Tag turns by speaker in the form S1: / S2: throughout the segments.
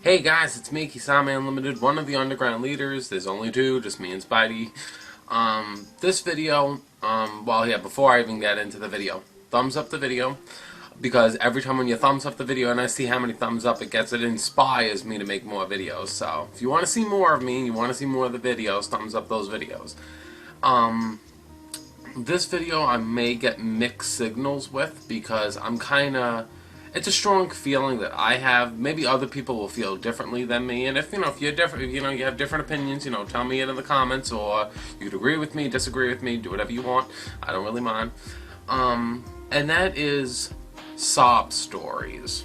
S1: Hey guys, it's me, Kisame Unlimited, one of the underground leaders. There's only two, just me and Spidey. This video, before I even get into the video, thumbs up the video, because every time when you thumbs up the video and I see how many thumbs up it gets, it inspires me to make more videos. So, if you want to see more of me and you want to see more of the videos, thumbs up those videos. This video I may get mixed signals with, because it's a strong feeling that I have. Maybe other people will feel differently than me, and if you're different, you have different opinions, tell me it in the comments, or you could agree with me, disagree with me, do whatever you want. I don't really mind. And that is sob stories,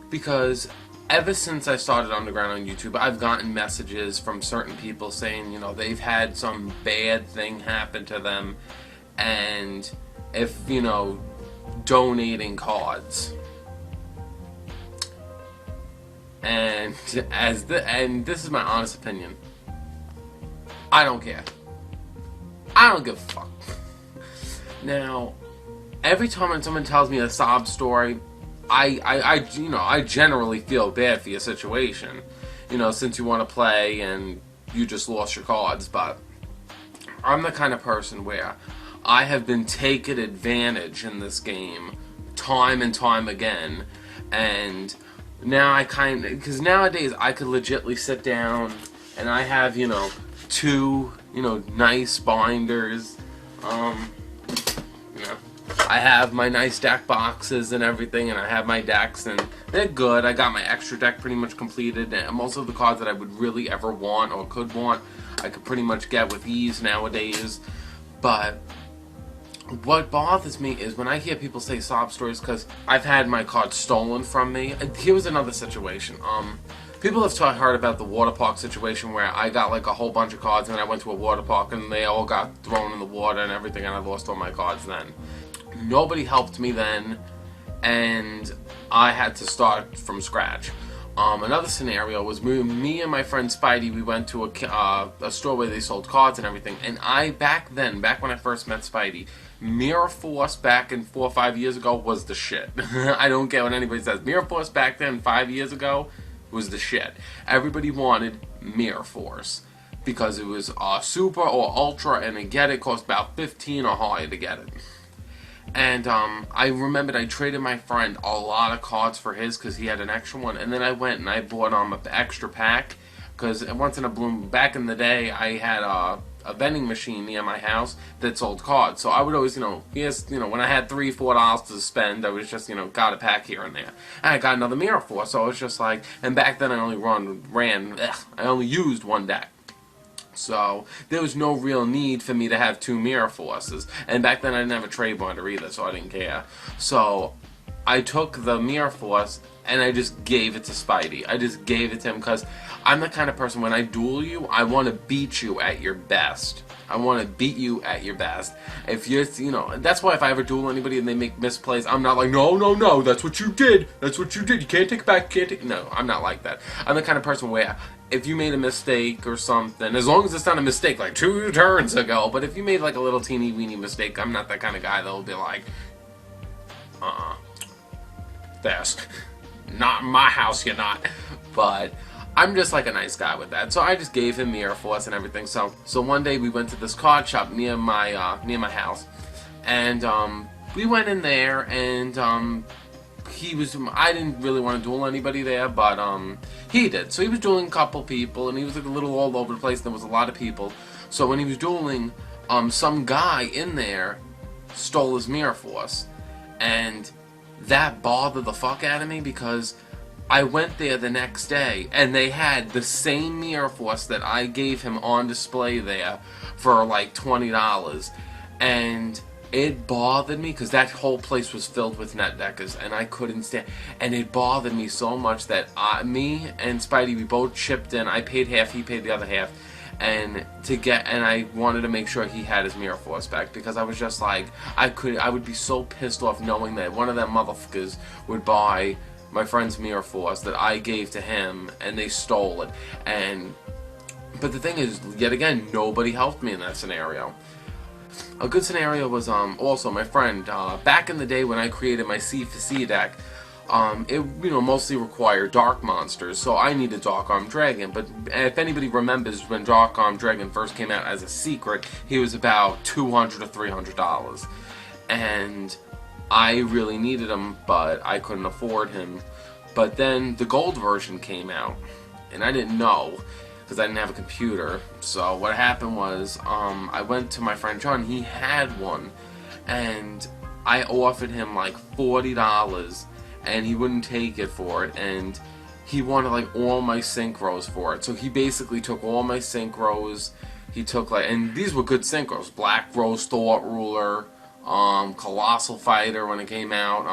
S1: because ever since I started Underground on YouTube, I've gotten messages from certain people saying, they've had some bad thing happen to them, and if, donating cards. And this is my honest opinion. I don't care. I don't give a fuck. Now, every time when someone tells me a sob story, I generally feel bad for your situation. Since you want to play and you just lost your cards, but I'm the kind of person where I have been taken advantage in this game time and time again, and now because nowadays I could legitly sit down and I have, two, nice binders, I have my nice deck boxes and everything, and I have my decks, and they're good. I got my extra deck pretty much completed, and most of the cards that I would really ever want or could want, I could pretty much get with ease nowadays. But what bothers me is when I hear people say sob stories, because I've had my cards stolen from me. Here was another situation. People have heard about the water park situation where I got like a whole bunch of cards and I went to a water park and they all got thrown in the water and everything, and I lost all my cards then. Nobody helped me then, and I had to start from scratch. Another scenario was me and my friend Spidey. We went to a store where they sold cards and everything, and back when I first met Spidey, Mirror Force back in 4 or 5 years ago was the shit. I don't care what anybody says. Mirror Force back then 5 years ago was the shit. Everybody wanted Mirror Force because it was super or ultra, and to get it cost about 15 or higher to get it. And I remembered I traded my friend a lot of cards for his because he had an extra one, and then I went and I bought an extra pack, because once in a blue, back in the day, I had a vending machine near my house that sold cards. So I would always, when I had $3, $4 to spend, I was just, got a pack here and there. And I got another Mirror Force, so I was just like, and back then I only used one deck. So there was no real need for me to have two Mirror Forces, and back then I didn't have a trade binder either, so I didn't care. So I took the Mirror Force and I just gave it to Spidey. I just gave it to him because I'm the kind of person, when I duel you, I want to beat you at your best. I want to beat you at your best. If you're, that's why if I ever duel anybody and they make misplays, I'm not like, no, that's what you did. That's what you did. You can't take it back. No, I'm not like that. I'm the kind of person where if you made a mistake or something, as long as it's not a mistake like 2 turns ago, but if you made like a little teeny weeny mistake, I'm not that kind of guy that will be like, that's not my house, you're not. But I'm just like a nice guy with that. So I just gave him Mirror Force and everything. So one day we went to this card shop near my house, and we went in there, and I didn't really want to duel anybody there, but he did. So he was dueling a couple people, and he was like a little all over the place. There was a lot of people. So when he was dueling, some guy in there stole his Mirror Force, and that bothered the fuck out of me, because I went there the next day and they had the same Mirror Force that I gave him on display there for like $20, and it bothered me because that whole place was filled with net deckers and I couldn't stand, and it bothered me so much that me and Spidey, we both chipped in. I paid half, he paid the other half, and I wanted to make sure he had his Mirror Force back, because I was just like, I would be so pissed off knowing that one of them motherfuckers would buy my friend's Mirror Force that I gave to him and they stole it. But the thing is, yet again, nobody helped me in that scenario. A good scenario was also my friend, back in the day when I created my C for C deck, it mostly required dark monsters, so I needed Dark Arm Dragon. But if anybody remembers when Dark Arm Dragon first came out as a secret, he was about $200 to $300, and I really needed him, but I couldn't afford him. But then the gold version came out, and I didn't know because I didn't have a computer. So what happened was, I went to my friend John. He had one, and I offered him like $40, and he wouldn't take it for it, and he wanted like all my synchros for it. So he basically took all my synchros. He took and these were good synchros: Black Rose, Thought Ruler, Colossal Fighter when it came out.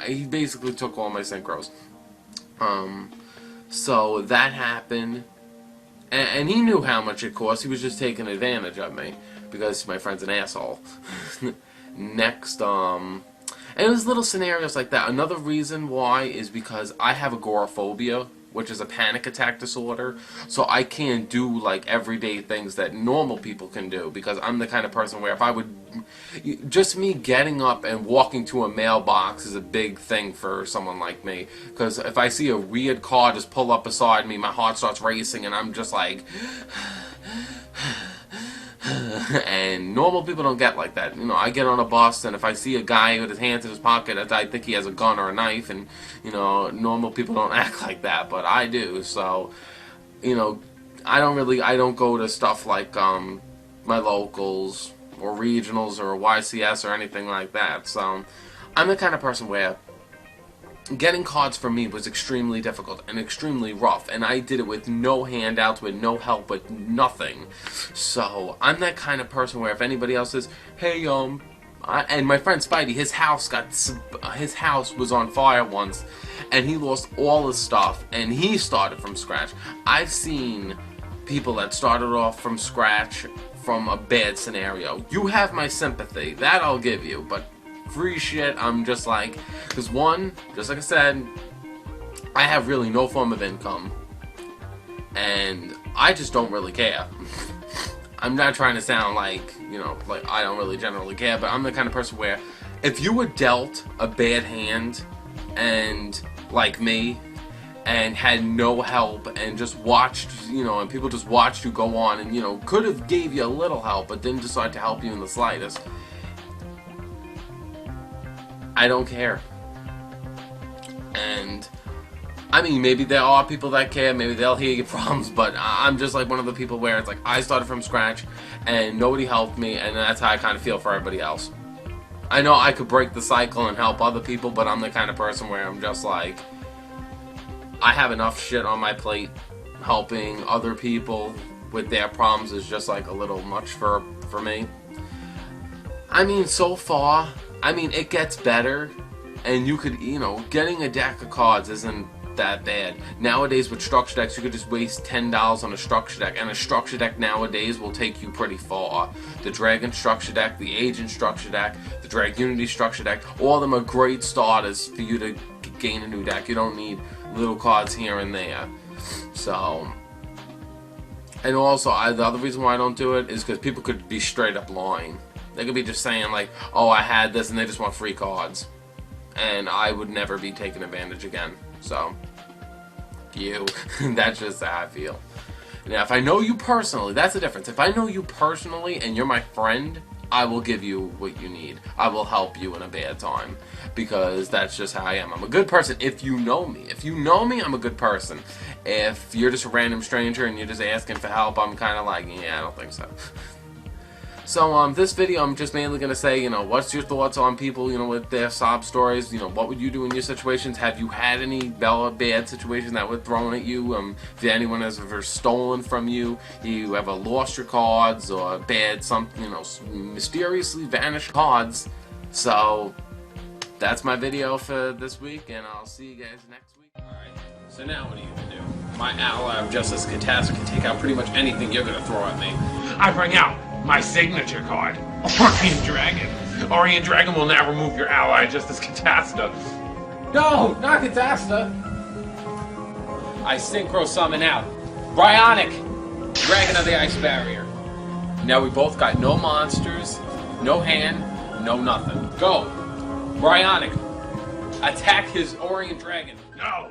S1: He basically took all my synchros. So that happened, and he knew how much it cost. He was just taking advantage of me because my friend's an asshole. Next, and it was little scenarios like that. Another reason why is because I have agoraphobia, which is a panic attack disorder. So I can't do like everyday things that normal people can do, because I'm the kind of person where if I would, just me getting up and walking to a mailbox is a big thing for someone like me. Because if I see a weird car just pull up beside me, my heart starts racing and I'm just like... And normal people don't get like that. I get on a bus, and if I see a guy with his hands in his pocket, I think he has a gun or a knife, and normal people don't act like that, but I do. So I don't go to stuff like my locals or regionals or YCS or anything like that. So I'm the kind of person where getting cards for me was extremely difficult and extremely rough, and I did it with no handouts, with no help, with nothing. So I'm that kind of person where if anybody else says, hey, and my friend Spidey, his house was on fire once, and he lost all his stuff, and he started from scratch. I've seen people that started off from scratch from a bad scenario. You have my sympathy, that I'll give you, but free shit, I'm just like, because one, just like I said, I have really no form of income, and I just don't really care. I'm not trying to sound like, like I don't really generally care, but I'm the kind of person where if you were dealt a bad hand, and like me, and had no help, and just watched, and people just watched you go on, and could have gave you a little help, but didn't decide to help you in the slightest, I don't care. And I mean, maybe there are people that care, maybe they'll hear your problems, but I'm just like one of the people where it's like I started from scratch and nobody helped me, and that's how I kind of feel for everybody else. I know I could break the cycle and help other people, but I'm the kind of person where I'm just like, I have enough shit on my plate. Helping other people with their problems is just like a little much for me. I mean, so far, it gets better, and you could, getting a deck of cards isn't that bad. Nowadays with structure decks, you could just waste $10 on a structure deck, and a structure deck nowadays will take you pretty far. The Dragon structure deck, the Agent structure deck, the Drag Unity structure deck, all of them are great starters for you to gain a new deck. You don't need little cards here and there. So, and also, the other reason why I don't do it is because people could be straight up lying. They could be just saying like, oh, I had this, and they just want free cards. And I would never be taken advantage again. So, that's just how I feel. Now, if I know you personally, that's the difference. If I know you personally and you're my friend, I will give you what you need. I will help you in a bad time. Because that's just how I am. I'm a good person if you know me. If you know me, I'm a good person. If you're just a random stranger and you're just asking for help, I'm kind of like, yeah, I don't think so. So, this video, I'm just mainly going to say, what's your thoughts on people, with their sob stories? What would you do in your situations? Have you had any bad situations that were thrown at you? If anyone has ever stolen from you, you ever lost your cards, or mysteriously vanished cards. So, that's my video for this week, and I'll see you guys next week. Alright, so now what are you going to do? My ally of Justice Catastrophe can take out pretty much anything you're going to throw at me. I bring out my signature card, Orient Dragon. Orient Dragon will now remove your ally, Justice Catasta. No, not Catasta. I synchro summon out Bryonic, Dragon of the Ice Barrier. Now we both got no monsters, no hand, no nothing. Go, Bryonic. attack his Orient Dragon.
S2: No!